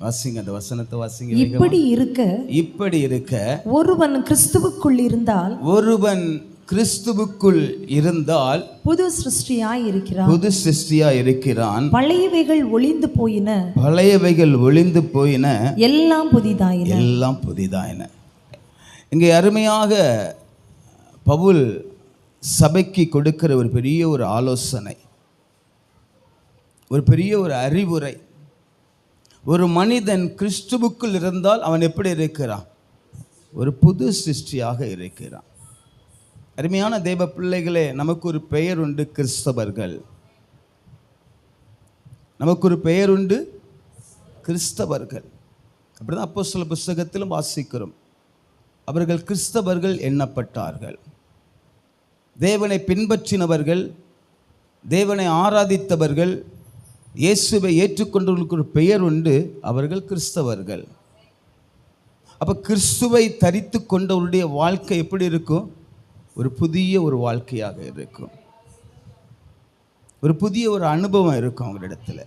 வாசிங்க, அந்த வசனத்தை வாசிங்க. இப்படி இருக்க ஒருவன் கிறிஸ்துவுக்குள் இருந்தால் புது சிருஷ்டியாய் இருக்கிறான். பழையவைகள் ஒளிந்து போயின, எல்லாம் புதிதாயின. இங்கே அருமையாக பவுல் சபைக்கு கொடுக்கிற ஒரு பெரிய ஒரு ஆலோசனை, ஒரு பெரிய ஒரு அறிவுரை. ஒரு மனிதன் கிறிஸ்துவுக்குள் இருந்தால் அவன் எப்படி இருக்கிறான்? ஒரு புது சிருஷ்டியாக இருக்கிறான். அருமையான தேவ பிள்ளைகளே, நமக்கு ஒரு பெயர் உண்டு, கிறிஸ்தவர்கள். நமக்கு ஒரு பெயர் உண்டு, கிறிஸ்தவர்கள். அப்படிதான் அப்போஸ்தலர் புத்தகத்திலும் வாசிக்கிறோம். அவர்கள் கிறிஸ்தவர்கள் எண்ணப்பட்டார்கள். தேவனை பின்பற்றினவர்கள், தேவனை ஆராதித்தவர்கள், இயேசுவை ஏற்றுக்கொண்டவர்களுக்கு ஒரு பெயர் உண்டு, அவர்கள் கிறிஸ்தவர்கள். அப்போ கிறிஸ்துவை தரித்து கொண்டவருடைய வாழ்க்கை எப்படி இருக்கும்? ஒரு புதிய ஒரு வாழ்க்கையாக இருக்கும். ஒரு புதிய ஒரு அனுபவம் இருக்கும் அவங்களிடத்தில்.